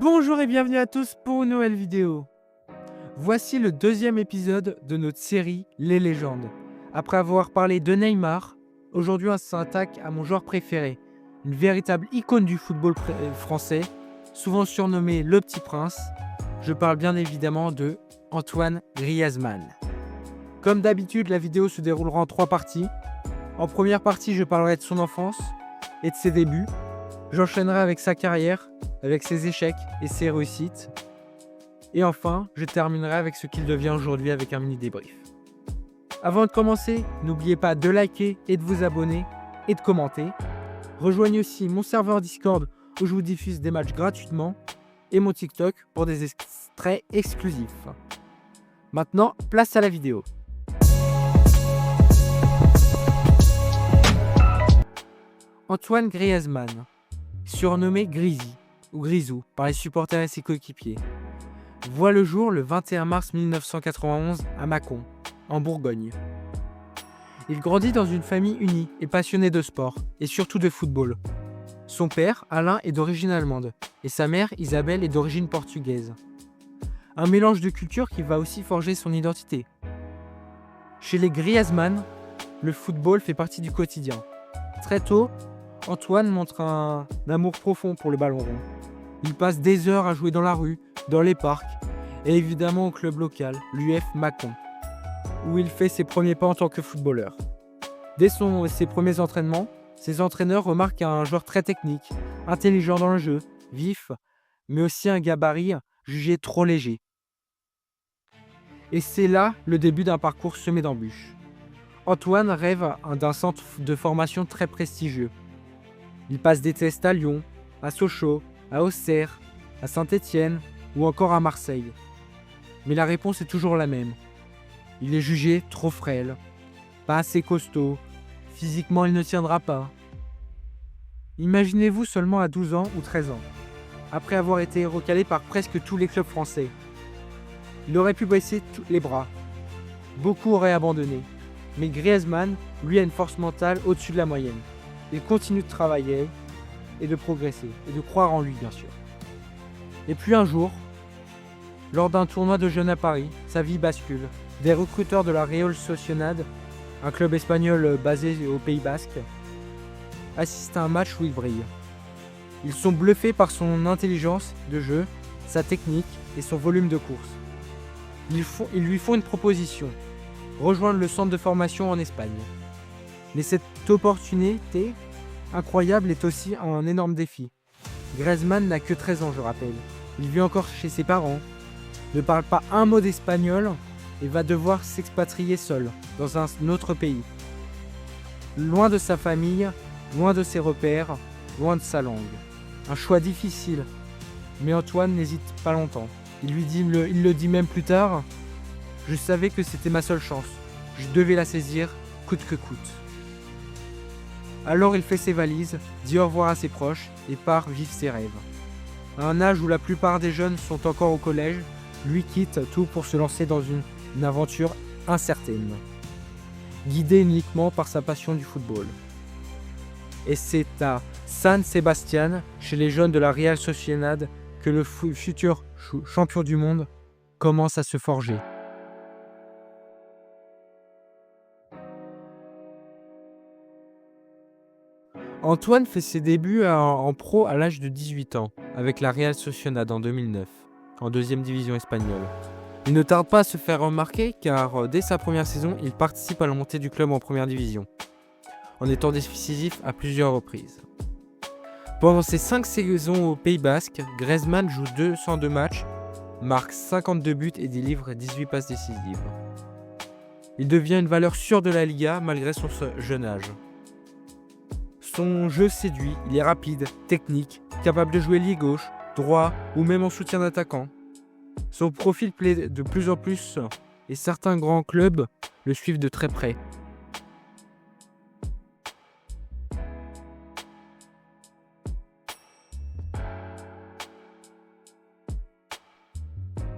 Bonjour et bienvenue à tous pour une nouvelle vidéo. Voici le deuxième épisode de notre série Les légendes. Après avoir parlé de Neymar, aujourd'hui on s'attaque à mon joueur préféré, une véritable icône du football français, souvent surnommé le Petit Prince. Je parle bien évidemment de Antoine Griezmann. Comme d'habitude, la vidéo se déroulera en 3 parties. En première partie, je parlerai de son enfance et de ses débuts. J'enchaînerai avec sa carrière, avec ses échecs et ses réussites. Et enfin, je terminerai avec ce qu'il devient aujourd'hui avec un mini débrief. Avant de commencer, n'oubliez pas de liker et de vous abonner et de commenter. Rejoignez aussi mon serveur Discord où je vous diffuse des matchs gratuitement et mon TikTok pour des extraits exclusifs. Maintenant, place à la vidéo. Antoine Griezmann, surnommé Grizy ou Grisou par les supporters et ses coéquipiers, voit le jour le 21 mars 1991 à Mâcon, en Bourgogne. Il grandit dans une famille unie et passionnée de sport, et surtout de football. Son père, Alain, est d'origine allemande, et sa mère, Isabelle, est d'origine portugaise. Un mélange de cultures qui va aussi forger son identité. Chez les Griezmann, le football fait partie du quotidien. Très tôt, Antoine montre un amour profond pour le ballon rond. Il passe des heures à jouer dans la rue, dans les parcs et évidemment au club local, l'UF Mâcon, où il fait ses premiers pas en tant que footballeur. Dès ses premiers entraînements, ses entraîneurs remarquent un joueur très technique, intelligent dans le jeu, vif, mais aussi un gabarit jugé trop léger. Et c'est là le début d'un parcours semé d'embûches. Antoine rêve d'un centre de formation très prestigieux. Il passe des tests à Lyon, à Sochaux, à Auxerre, à Saint-Étienne ou encore à Marseille. Mais la réponse est toujours la même. Il est jugé trop frêle, pas assez costaud, physiquement il ne tiendra pas. Imaginez-vous seulement à 12 ans ou 13 ans, après avoir été recalé par presque tous les clubs français. Il aurait pu baisser les bras. Beaucoup auraient abandonné. Mais Griezmann, lui, a une force mentale au-dessus de la moyenne. Il continue de travailler et de progresser, et de croire en lui, bien sûr. Et puis un jour, lors d'un tournoi de jeunes à Paris, sa vie bascule. Des recruteurs de la Real Sociedad, un club espagnol basé au Pays Basque, assistent à un match où il brille. Ils sont bluffés par son intelligence de jeu, sa technique et son volume de course. Ils lui font une proposition, rejoindre le centre de formation en Espagne. Mais cette opportunité incroyable est aussi un énorme défi. Griezmann n'a que 13 ans, je rappelle. Il vit encore chez ses parents, ne parle pas un mot d'espagnol et va devoir s'expatrier seul dans un autre pays. Loin de sa famille, loin de ses repères, loin de sa langue. Un choix difficile, mais Antoine n'hésite pas longtemps. Il le dit même plus tard. Je savais que c'était ma seule chance. Je devais la saisir, coûte que coûte. Alors il fait ses valises, dit au revoir à ses proches et part vivre ses rêves. À un âge où la plupart des jeunes sont encore au collège, lui quitte tout pour se lancer dans une aventure incertaine, guidé uniquement par sa passion du football. Et c'est à San Sebastián, chez les jeunes de la Real Sociedad, que le futur champion du monde commence à se forger. Antoine fait ses débuts en pro à l'âge de 18 ans, avec la Real Sociedad en 2009, en deuxième division espagnole. Il ne tarde pas à se faire remarquer car dès sa première saison, il participe à la montée du club en première division, en étant décisif à plusieurs reprises. Pendant ses 5 saisons au Pays Basque, Griezmann joue 202 matchs, marque 52 buts et délivre 18 passes décisives. Il devient une valeur sûre de la Liga malgré son jeune âge. Son jeu séduit, il est rapide, technique, capable de jouer lié gauche, droit ou même en soutien d'attaquant. Son profil plaît de plus en plus et certains grands clubs le suivent de très près.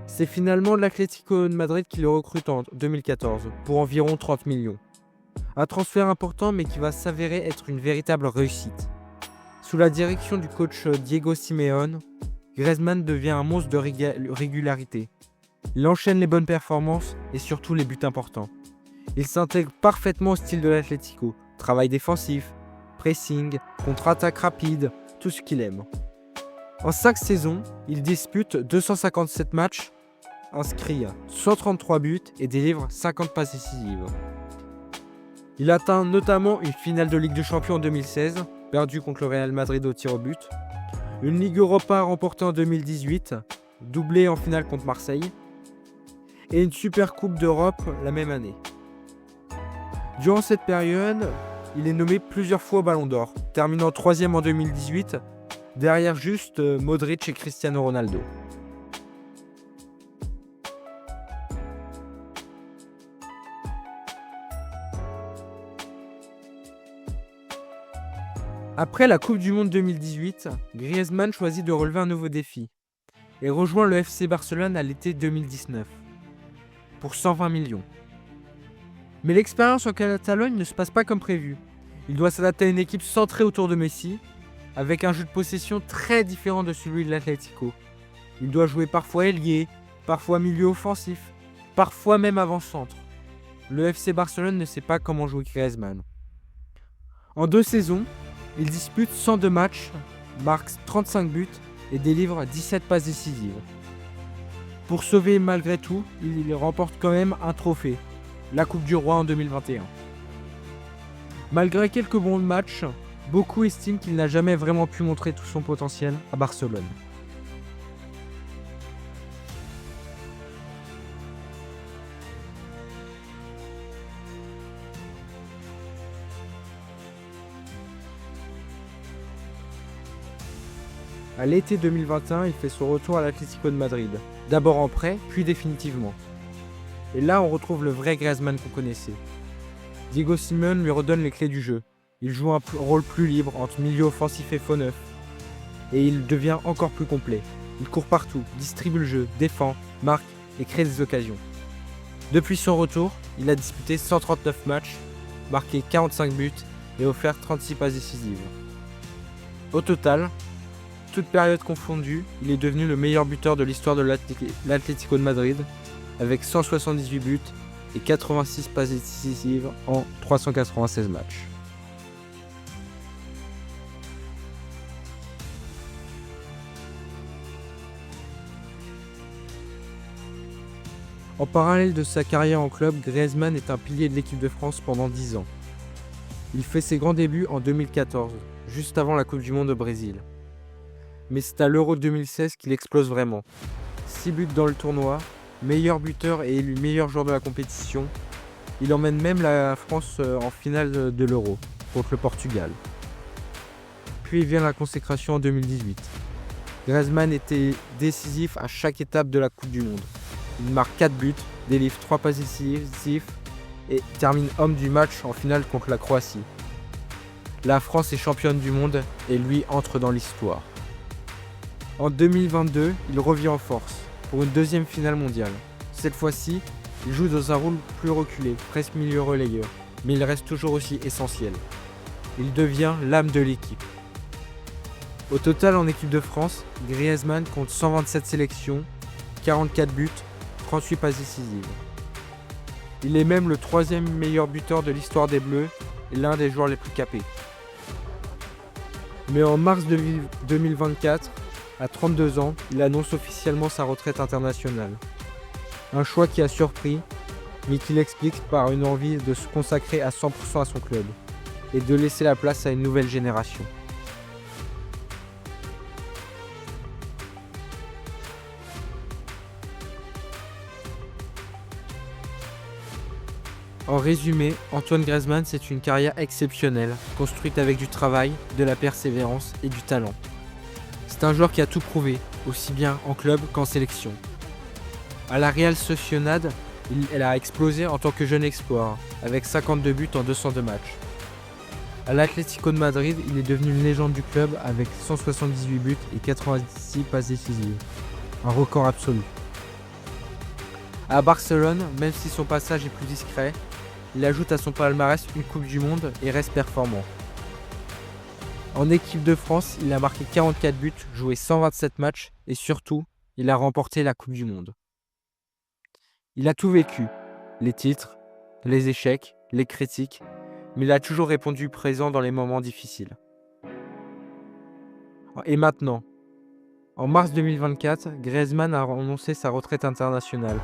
C'est finalement l'Atlético de Madrid qui le recrute en 2014 pour environ 30 millions. Un transfert important mais qui va s'avérer être une véritable réussite. Sous la direction du coach Diego Simeone, Griezmann devient un monstre de régularité. Il enchaîne les bonnes performances et surtout les buts importants. Il s'intègre parfaitement au style de l'Atlético. Travail défensif, pressing, contre-attaque rapide, tout ce qu'il aime. En 5 saisons, il dispute 257 matchs, inscrit 133 buts et délivre 50 passes décisives. Il atteint notamment une finale de Ligue des Champions en 2016, perdue contre le Real Madrid au tir au but, une Ligue Europa remportée en 2018, doublée en finale contre Marseille, et une Super Coupe d'Europe la même année. Durant cette période, il est nommé plusieurs fois au Ballon d'Or, terminant 3e en 2018, derrière juste Modric et Cristiano Ronaldo. Après la Coupe du Monde 2018, Griezmann choisit de relever un nouveau défi et rejoint le FC Barcelone à l'été 2019 pour 120 millions. Mais l'expérience en Catalogne ne se passe pas comme prévu. Il doit s'adapter à une équipe centrée autour de Messi, avec un jeu de possession très différent de celui de l'Atlético. Il doit jouer parfois ailier, parfois milieu offensif, parfois même avant-centre. Le FC Barcelone ne sait pas comment jouer Griezmann. En 2 saisons, il dispute 102 matchs, marque 35 buts et délivre 17 passes décisives. Pour sauver malgré tout, il remporte quand même un trophée, la Coupe du Roi en 2021. Malgré quelques bons matchs, beaucoup estiment qu'il n'a jamais vraiment pu montrer tout son potentiel à Barcelone. À l'été 2021, il fait son retour à l'Atlético de Madrid, d'abord en prêt, puis définitivement. Et là, on retrouve le vrai Griezmann qu'on connaissait. Diego Simeone lui redonne les clés du jeu. Il joue un rôle plus libre entre milieu offensif et faux neuf. Et il devient encore plus complet. Il court partout, distribue le jeu, défend, marque et crée des occasions. Depuis son retour, il a disputé 139 matchs, marqué 45 buts et offert 36 passes décisives. Au total, toute période confondue, il est devenu le meilleur buteur de l'histoire de l'Atlético de Madrid, avec 178 buts et 86 passes décisives en 396 matchs. En parallèle de sa carrière en club, Griezmann est un pilier de l'équipe de France pendant 10 ans. Il fait ses grands débuts en 2014, juste avant la Coupe du Monde au Brésil. Mais c'est à l'Euro 2016 qu'il explose vraiment. 6 buts dans le tournoi, meilleur buteur et élu meilleur joueur de la compétition. Il emmène même la France en finale de l'Euro, contre le Portugal. Puis vient la consécration en 2018. Griezmann était décisif à chaque étape de la Coupe du Monde. Il marque 4 buts, délivre 3 passes décisives et termine homme du match en finale contre la Croatie. La France est championne du monde et lui entre dans l'histoire. En 2022, il revient en force pour une deuxième finale mondiale. Cette fois-ci, il joue dans un rôle plus reculé, presque milieu relayeur, mais il reste toujours aussi essentiel. Il devient l'âme de l'équipe. Au total, en équipe de France, Griezmann compte 127 sélections, 44 buts, 38 passes décisives. Il est même le 3e meilleur buteur de l'histoire des Bleus et l'un des joueurs les plus capés. Mais en mars 2024, à 32 ans, il annonce officiellement sa retraite internationale. Un choix qui a surpris, mais qu'il explique par une envie de se consacrer à 100% à son club et de laisser la place à une nouvelle génération. En résumé, Antoine Griezmann, c'est une carrière exceptionnelle, construite avec du travail, de la persévérance et du talent. C'est un joueur qui a tout prouvé, aussi bien en club qu'en sélection. À la Real Sociedad, elle a explosé en tant que jeune espoir, avec 52 buts en 202 matchs. À l'Atlético de Madrid, il est devenu une légende du club avec 178 buts et 86 passes décisives. Un record absolu. À Barcelone, même si son passage est plus discret, il ajoute à son palmarès une Coupe du Monde et reste performant. En équipe de France, il a marqué 44 buts, joué 127 matchs et surtout, il a remporté la Coupe du Monde. Il a tout vécu, les titres, les échecs, les critiques, mais il a toujours répondu présent dans les moments difficiles. Et maintenant, en mars 2024, Griezmann a annoncé sa retraite internationale,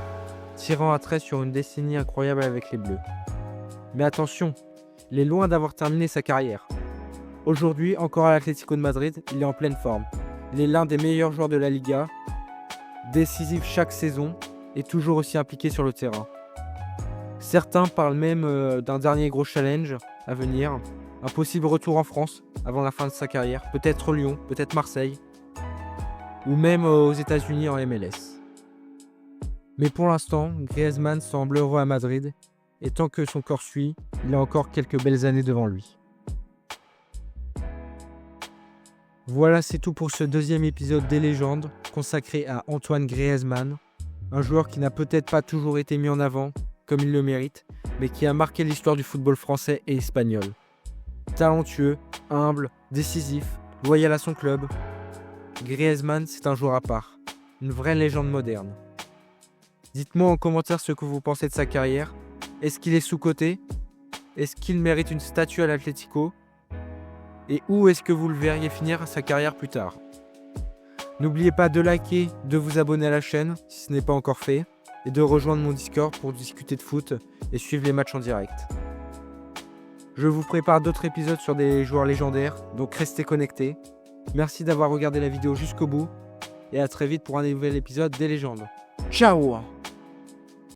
tirant un trait sur une décennie incroyable avec les Bleus. Mais attention, il est loin d'avoir terminé sa carrière. Aujourd'hui, encore à l'Atlético de Madrid, il est en pleine forme. Il est l'un des meilleurs joueurs de la Liga, décisif chaque saison et toujours aussi impliqué sur le terrain. Certains parlent même d'un dernier gros challenge à venir, un possible retour en France avant la fin de sa carrière, peut-être Lyon, peut-être Marseille, ou même aux États-Unis en MLS. Mais pour l'instant, Griezmann semble heureux à Madrid, et tant que son corps suit, il a encore quelques belles années devant lui. Voilà, c'est tout pour ce deuxième épisode des légendes, consacré à Antoine Griezmann, un joueur qui n'a peut-être pas toujours été mis en avant, comme il le mérite, mais qui a marqué l'histoire du football français et espagnol. Talentueux, humble, décisif, loyal à son club, Griezmann, c'est un joueur à part, une vraie légende moderne. Dites-moi en commentaire ce que vous pensez de sa carrière. Est-ce qu'il est sous-coté? Est-ce qu'il mérite une statue à l'Atlético? Et où est-ce que vous le verriez finir sa carrière plus tard? N'oubliez pas de liker, de vous abonner à la chaîne si ce n'est pas encore fait, et de rejoindre mon Discord pour discuter de foot et suivre les matchs en direct. Je vous prépare d'autres épisodes sur des joueurs légendaires, donc restez connectés. Merci d'avoir regardé la vidéo jusqu'au bout, et à très vite pour un nouvel épisode des légendes. Ciao!